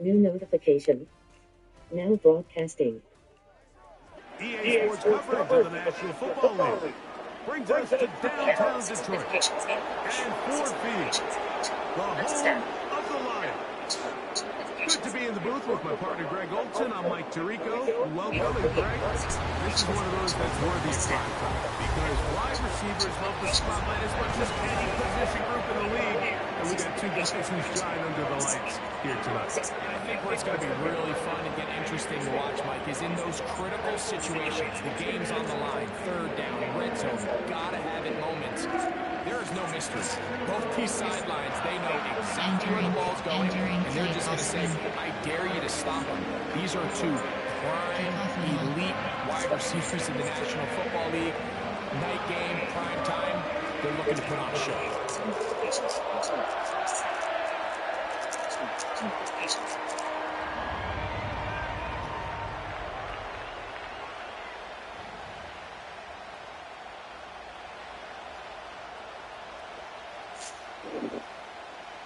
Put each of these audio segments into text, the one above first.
New notification. Now broadcasting. EA Sports coverage of the National Football League brings us to downtown Detroit and Ford Field, the home of the Lions. Good to be in the booth with my partner Greg Olson. I'm Mike Tirico. Welcome, and Greg, this is one of those that's worthy of prime time because wide receivers love the spotlight as much as any position group in the league. And we got two guys who shine under the lights here tonight. I think where it's going to be really fun and get interesting to watch, Mike, is in those critical situations. The game's on the line, third down, red zone, gotta have it moments. There is no mystery. Both these sidelines, they know exactly where the ball's going, and they're just going to say, I dare you to stop them. These are two prime, elite wide receivers in the National Football League. Night game, prime time, they're looking to put on a show.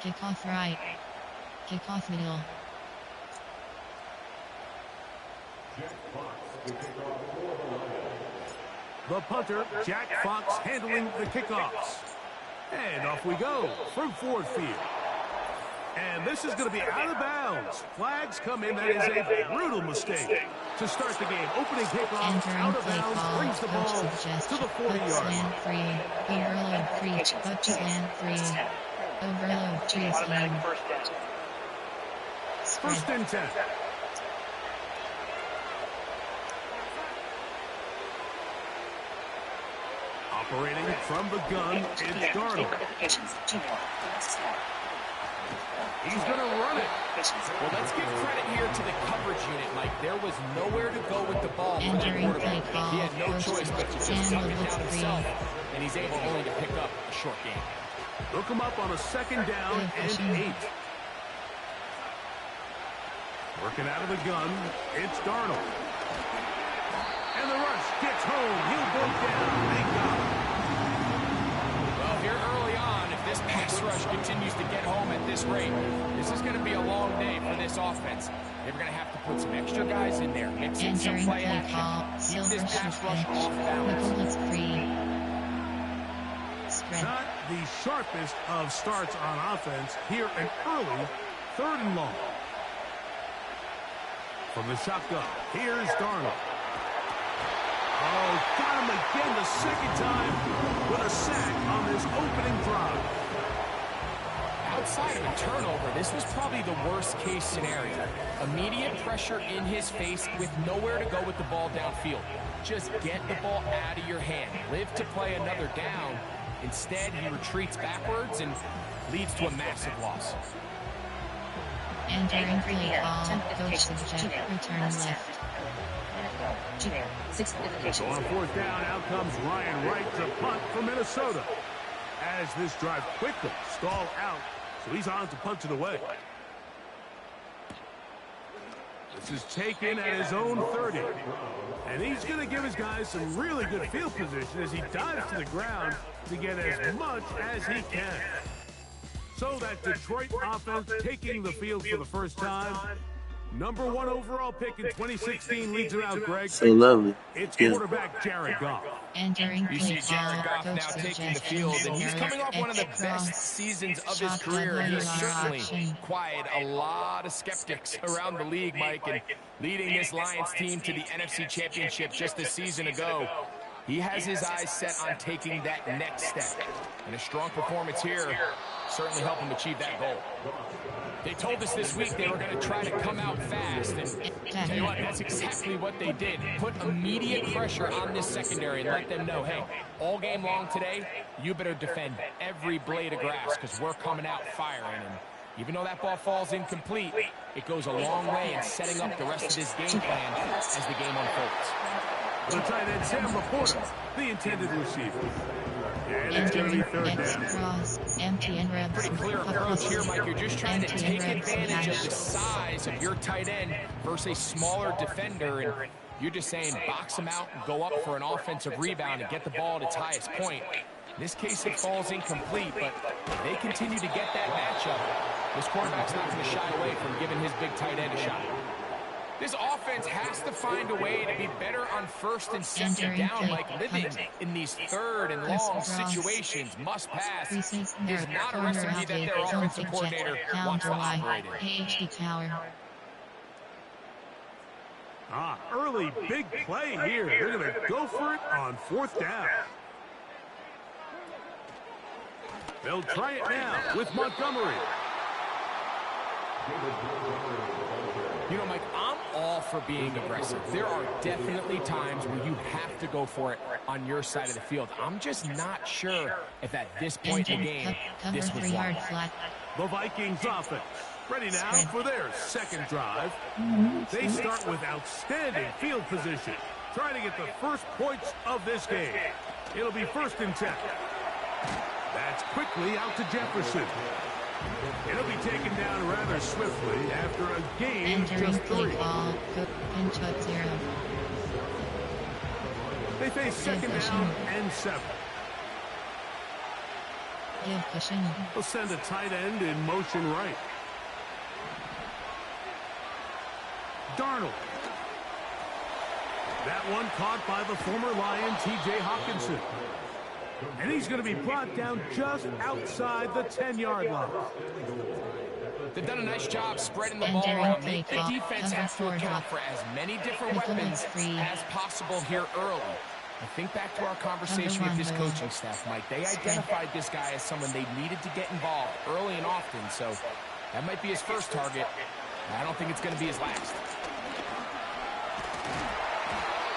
Kickoff right. Kickoff middle. The punter, Jack Fox, handling the kickoffs. And off we go from Ford Field. And this is going to be out of bounds. Flags come in. That is a brutal mistake to start the game. Opening kickoff, out of bounds, brings the ball to the 40-yard line. Free. Overload free. Coach land free. Overload free. First and 10. Operating from the gun, it's Darnold. He's going to run it. Well, let's give credit here to the coverage unit, Mike. There was nowhere to go with the ball for that quarterback. He had no choice but to just tuck it down himself, and he's able only to pick up a short game. Look him up on a second down and 8. Working out of the gun, it's Darnold. And the rush gets home. He'll go down. Thank God. Well, here early on, if this pass rush continues to get home at this rate, this is going to be a long day for this offense. They're going to have to put some extra guys in there, mix in some play action, keep this pass rush off balance. Not the sharpest of starts on offense. Here an early 3rd and long. From the shotgun, here's Darnold. Oh, got him again the second time with a sack on this opening drive. Outside of a turnover, this was probably the worst-case scenario. Immediate pressure in his face with nowhere to go with the ball downfield. Just get the ball out of your hand. Live to play another down. Instead, he retreats backwards and leads to a massive loss. Entering play call, coach subject, return left. So on 4th down, out comes Ryan Wright to punt for Minnesota. As this drive quickly stalled out, so he's on to punt it away. This is taken at his own 30. And he's going to give his guys some really good field position as he dives to the ground to get as much as he can. So that Detroit offense taking the field for the first time. Number 1 overall pick in 2016 leads it out, Greg. So lovely. It's quarterback Jared Goff. Entering you see Jared Goff now taking the field, and he's coming off one of the best seasons of his career. He's certainly quieted a lot of skeptics around the league, Mike, and leading this Lions team to the NFC Championship just a season ago. He has his eyes set on taking that next step, and a strong performance here certainly help him achieve that goal. They told us this week they were going to try to come out fast, and tell you what, that's exactly what they did. Put immediate pressure on this secondary and let them know, hey, all game long today, you better defend every blade of grass because we're coming out firing. And even though that ball falls incomplete, it goes a long way in setting up the rest of this game plan as the game unfolds. The tight end, Sam Laporta, the intended receiver. And it's going to be 3rd down. Pretty clear approach here, Mike. You're just trying to take advantage of the size of your tight end versus a smaller defender. And you're just saying box him out and go up for an offensive rebound and get the ball at its highest point. In this case, it falls incomplete, but they continue to get that matchup. This quarterback's not going to shy away from giving his big tight end a shot. This offense has to find a way to be better on first and second down, like living in these third and long situations. Must pass is not a recipe that their offensive coordinator wants to operate in. Early big play here. They're going to go for it on 4th down. They'll try it now with Montgomery. You know, Mike, I'm all for being aggressive. There are definitely times where you have to go for it on your side of the field. I'm just not sure if at this point in the game, this was wrong. The Vikings offense ready now for their second drive. They start with outstanding field position, trying to get the first points of this game. It'll be 1st and 10. That's quickly out to Jefferson. It'll be taken down rather swiftly after a gain of just 3. They face 2nd down and 7. They'll send a tight end in motion right. Darnold. That one caught by the former Lion, T.J. Hawkinson. And he's going to be brought down just outside the 10-yard line. They've done a nice job spreading the ball around. The defense has to account for as many different weapons as possible here early. I think back to our conversation with this coaching staff, Mike. They identified this guy as someone they needed to get involved early and often, so that might be his first target. I don't think it's going to be his last.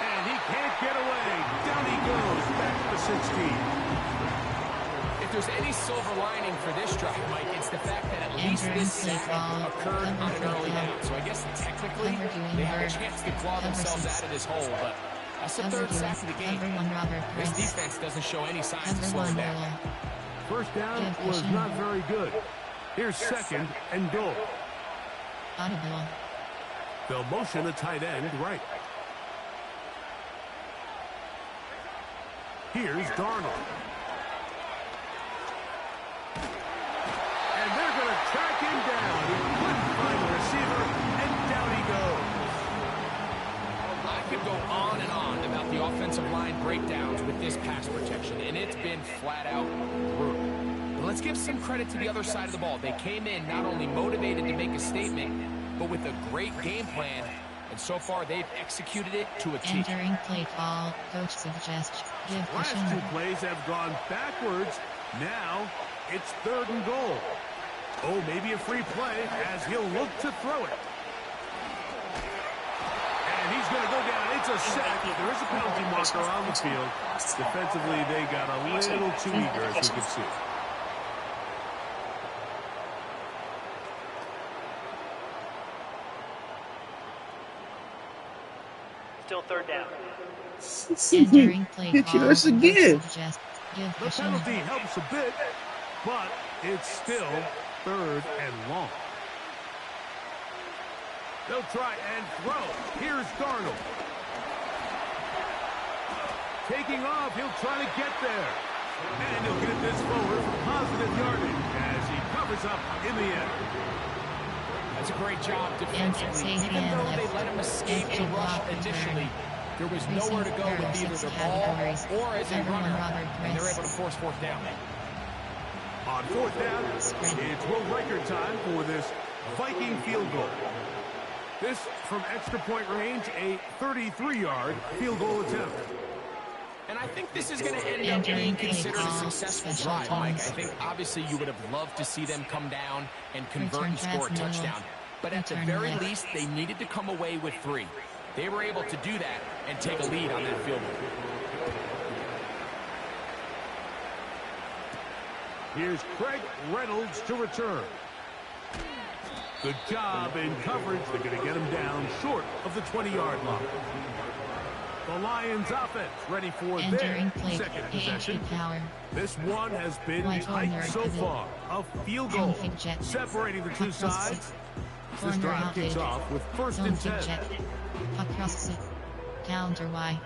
And he can't get away. Down he goes, back to the 16. If there's any silver lining for this drive, Mike, it's the fact that at least this sack occurred on an early down. So I guess technically they have a chance to claw themselves out of this hole, but that's the 3rd sack of the game. This defense doesn't show any signs of slowing down. First down was not very good. Here's 2nd and goal. They'll motion a tight end right. Here's Darnold. And they're going to track him down. He couldn't find the receiver, and down he goes. I could go on and on about the offensive line breakdowns with this pass protection, and it's been flat out brutal. But let's give some credit to the other side of the ball. They came in not only motivated to make a statement, but with a great game plan, and so far they've executed it to a T. Entering play call, coach suggests give Last 2 plays have gone backwards. Now it's 3rd and goal. Oh, maybe a free play as he'll look to throw it. And he's going to go down. It's a sack. There is a penalty marker on the field. Defensively, they got a little too eager, as you can see. Still 3rd down. Entering play call, us again. The penalty helps a bit, but it's still 3rd and long. They'll try and throw. Here's Darnold. Taking off, he'll try to get there. And he'll get this forward for positive yardage as he covers up in the end. That's a great job defensively. Even though they let him escape the rush initially, there was nowhere to go with either the ball or as a runner, and they're able to force 4th down. On 4th down, it's world record time for this Viking field goal. This from extra point range, a 33-yard field goal attempt. And I think this is going to end up being considered a successful drive, Mike. I think obviously you would have loved to see them come down and convert and score a touchdown. But at the very least, they needed to come away with 3. They were able to do that and take a lead on that field goal. Here's Craig Reynolds to return. Good job in coverage. They're going to get him down short of the 20-yard line. The Lions offense ready for their second possession. This one has been tight so far. A field goal separating the two sides. This drive kicks off with 1st and 10. Across it. Counter Y.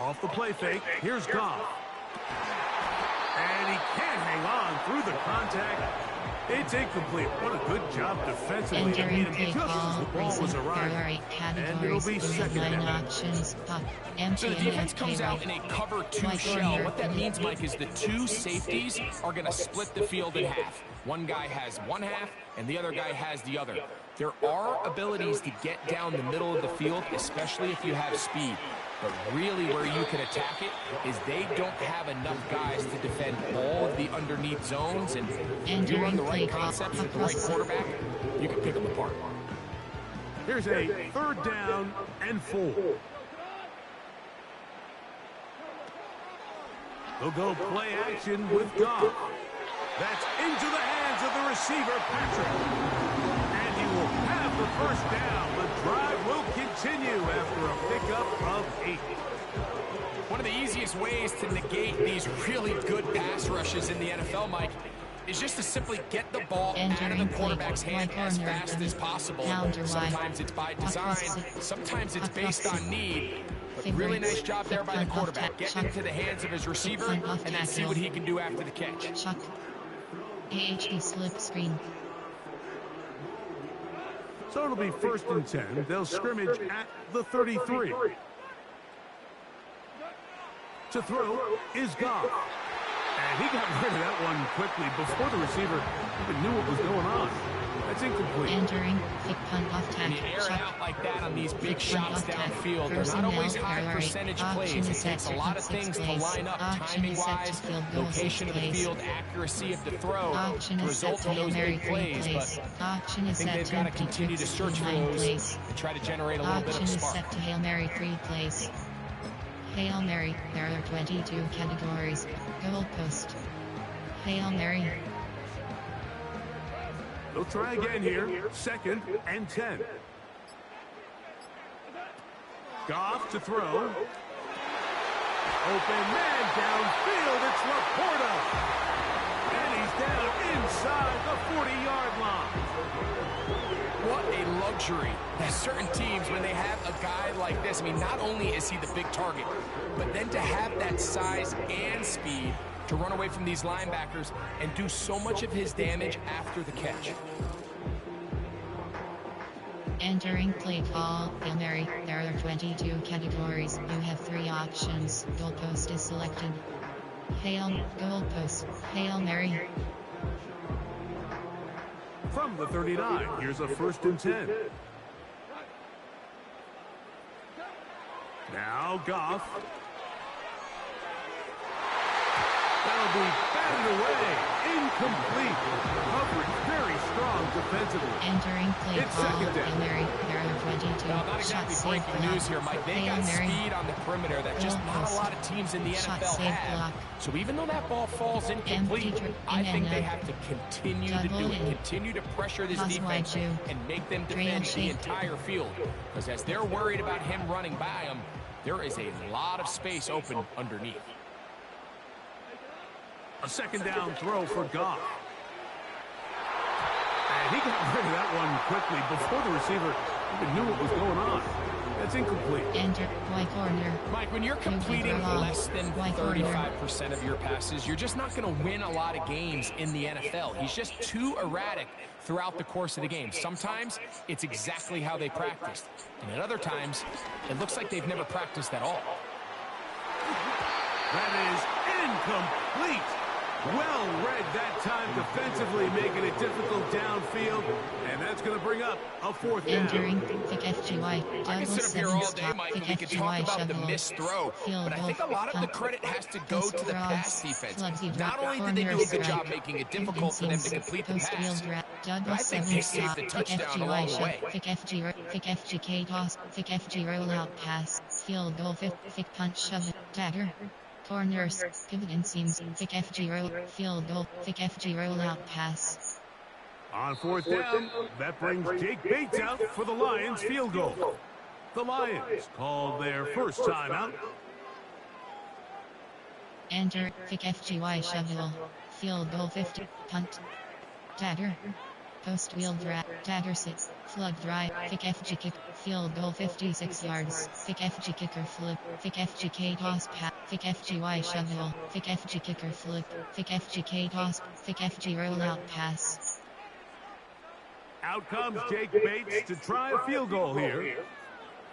Off the play fake, here's Goff. And he can't hang on through the contact. It's incomplete. What a good job defensively to beat him just as the ball was arriving. And it'll be second down. So the defense comes out in a cover 2 shell. What that means, Mike, is the 2 safeties are going to split the field in half. One guy has one half, and the other guy has the other. There are abilities to get down the middle of the field, especially if you have speed. But really where you can attack it is they don't have enough guys to defend all of the underneath zones. And if you run the right concepts with the right quarterback, you can pick them apart. Here's a 3rd down and 4. They'll go play action with Goff. That's into the hands of the receiver, Patrick. And he will have the 1st down. The drive will continue after a pickup of 8. One of the easiest ways to negate these really good pass rushes in the NFL, Mike, is just to simply get the ball out of the quarterback's hand as fast as possible. Sometimes it's by design, sometimes it's based on need. But really nice job there by the quarterback. Get into the hands of his receiver and then see what he can do after the catch. AHD slip screen. So it'll be 1st and 10. They'll scrimmage at the 33. To throw is Goff. And he got rid of that one quickly before the receiver even knew what was going on. That's incomplete. Entering, kick punt off tack. When you air it out like that on these big shots downfield, they're not always high percentage plays. It takes a lot of things to line up timing-wise, location of the field, accuracy of the throw to result in those big plays. But I think they've got to continue to search for those and try to generate a little bit of spark. Set to Hail Mary 3 plays. Hail Mary, there are 22 categories. Goalpost. Hail Mary. They'll try again here. 2nd and 10. Goff to throw. Open man downfield. It's Laporta. And he's down inside the 40-yard line. What a luxury that certain teams, when they have a guy like this, I mean, not only is he the big target, but then to have that size and speed to run away from these linebackers and do so much of his damage after the catch. Entering play call, Hail Mary, there are 22 categories. You have 3 options. Goalpost is selected. Goalpost, Hail Mary. From the 39, here's a 1st and 10. Now Goff. That'll be batted away. Incomplete. Coverage very strong defensively. Entering play It's call, 2nd down. Hail Mary, there are 22. Well, not exactly breaking news here, Mike. They got speed on the perimeter that just not a lot of teams in the NFL have. So even though that ball falls incomplete, I think they have to continue to do it. Continue to pressure this defense and make them defend the entire field. Because as they're worried about him running by them, there is a lot of space open underneath. A 2nd down throw for Goff. And he got rid of that one quickly before the receiver even knew what was going on. That's incomplete. Enter Y corner. Mike, when you're completing less than 35% of your passes, you're just not going to win a lot of games in the NFL. He's just too erratic throughout the course of the game. Sometimes it's exactly how they practiced. And at other times, it looks like they've never practiced at all. That is incomplete. Well read that time defensively, making it difficult downfield. And that's going to bring up a 4th down. Entering thick FGY. I can sit up here all day, Mike, and we can talk about the missed throw, but I think a lot of the credit has to go to the pass defense. Not only did they do a good job making it difficult for them to complete the pass, but I think they saved the touchdown along the way. Thick FGK toss. Thick FG rollout pass. Field goal. Thick punch shove. Dagger. Corners, pivot and seams, thick FG roll, field goal, thick FG rollout pass. On 4th down, that brings Jake Bates out for the Lions field goal. The Lions call their first timeout. Enter, thick FGY shovel, field goal 50, punt. Dagger. Post wheel drag, dagger 6, Flood dry. Thick FG kick. Field goal 56 yards. Thick FG kicker flip. Thick FGK toss pass. Thick FGY shovel. Thick FG kicker flip. Thick FGK toss. Thick FG rollout pass. Out comes Jake Bates to try a field goal here.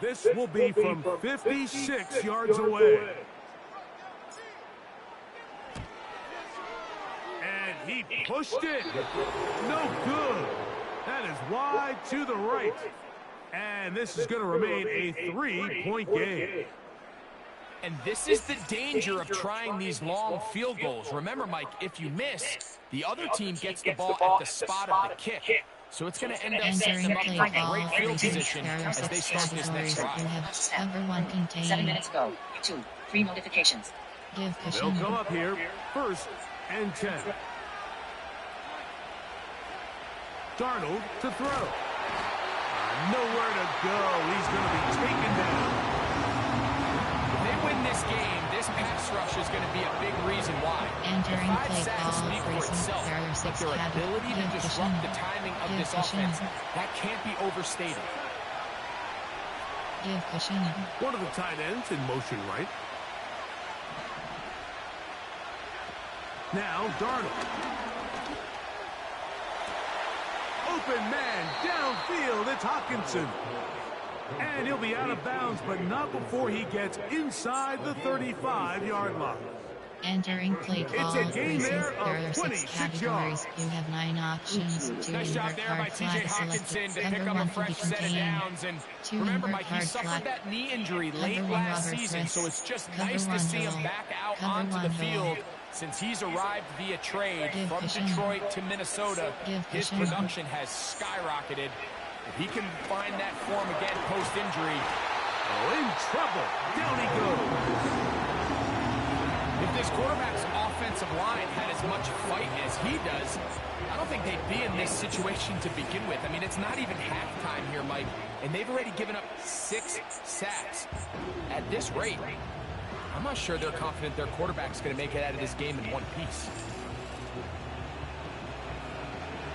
This will be from 56 yards away. And he pushed it. No good. That is wide to the right. And this is going to remain a 3-point game. And this is the danger of trying these long field goals. Remember, Mike, if you miss, the other team gets the ball at the spot of the kick. So it's going to end up setting them up for great field position as they start this next drive. Number 1 contain. 7 minutes ago. 2. 3 notifications. Give They'll cushion. come up here, 1st and 10. Darnold to throw. Nowhere to go. He's going to be taken down. If they win this game, this pass rush is going to be a big reason why. Entering The 5 play sacks call. speak for itself, but their ability to disrupt the timing of this offense, that can't be overstated. Give cushion. One of the tight ends in motion right. Now Darnold. Open man downfield. It's Hawkinson. And he'll be out of bounds, but not before he gets inside the 35-yard line. Entering play call. It's a gain there There of are 6 26 categories. yards. You have 9 options. 2 Nice job invert there by card T.J. flag Hawkinson selected. to pick Cover up 1 a to fresh be set of contained. downs. And 2 remember, invert Mike, he card suffered flag. that knee injury Cover late 1 last Robert season, Frist. so it's just Cover nice to 1 see Hill. him back out Cover onto 1 the Hill. field. Since he's arrived via trade Give from cushion. Detroit to Minnesota, Give his cushion. production has skyrocketed. If he can find that form again post-injury, Oh, in trouble. Down he goes. if this quarterback's offensive line had as much fight as he does, I don't think they'd be in this situation to begin with. I mean, it's not even halftime here, Mike, and they've already given up 6 sacks. At this rate, I'm not sure they're confident their quarterback's going to make it out of this game in one piece.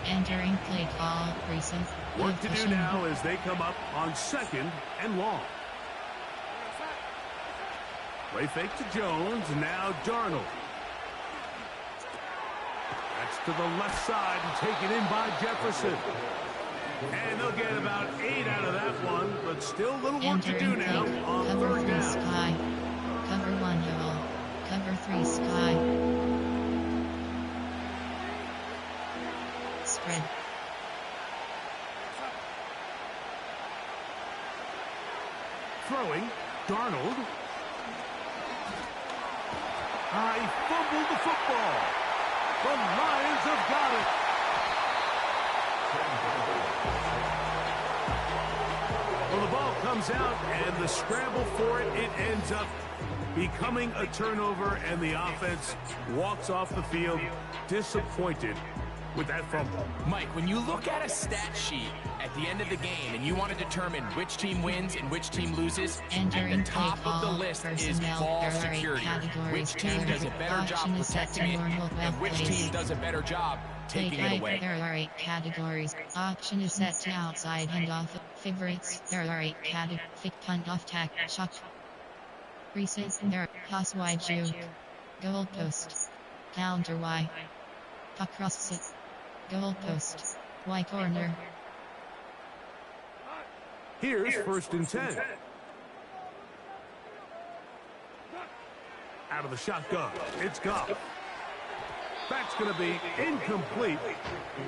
Entering play call. Recent. Work Give to do cushion. now as they come up on 2nd and long. Play fake to Jones, now Darnold. That's to the left side and taken in by Jefferson. And they'll get about 8 out of that one, but still a little work to do Entering now play. on Cover 3rd 3 down. Sky. Cover 1 Hill. Cover 3 Sky. Spread. Throwing, Darnold. He fumbled the football. The Lions have got it. Well, the ball comes out, and the scramble for it, it ends up becoming a turnover, and the offense walks off the field disappointed with that fumble. Mike, when you look at a stat sheet at the end of the game and you want to determine which team wins and which team loses, at the Entering top play of the call. list is Personnel. ball There are 8 security. categories. Which team does a better job Option is set to protecting it, normal and which plays. team does a better job Play taking it type. away. There are 8 categories. Option is set to outside handoff. Favorites. There are 8 categories. Thick punt off tack. Shock. Recent. There are toss wide juke. Goal post. Counter Y. Puck cross it. Goal post. Y corner. Here's 1st and 10. Out of the shotgun, it's Goff. That's going to be incomplete,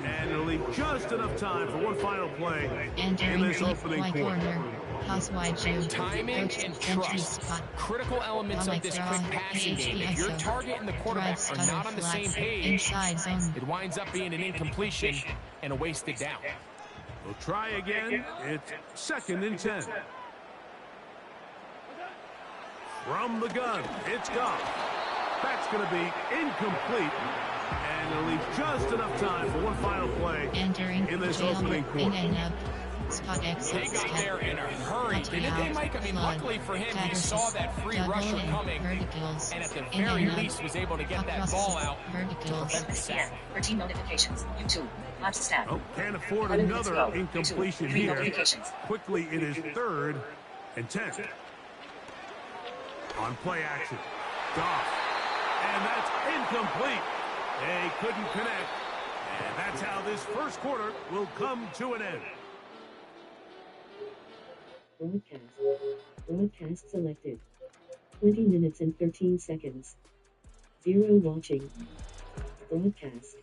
and it'll leave just enough time for one final play in Entering this play. opening Y quarter. corner. Toss wide juke. Timing Coach and entry trust, spot. critical elements of this quick passing game. If your target and the quarterback are not on the same page, Inside zone. it winds up being an incompletion and a wasted down. We'll try again. It's 2nd and 10. From the gun, it's Goff. That's going to be incomplete, and it'll leave just enough time for one final play Entering in this tail opening quarter. in and up. They got there in a hurry, didn't they, Mike? I mean, luckily for him, he saw that free rusher coming, and at the very least was able to get that ball out to prevent the sack. 13 notifications. YouTube. Live stat. Oh, can't afford 11 minutes another ago. incompletion 3 here. notifications. Quickly, it is 3rd and 10. On play action. Goff. And that's incomplete. They couldn't connect. And that's how this first quarter will come to an end. Broadcast selected. 20 minutes and 13 seconds. 0 watching. Broadcast.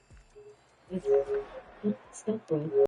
Stop broadcast.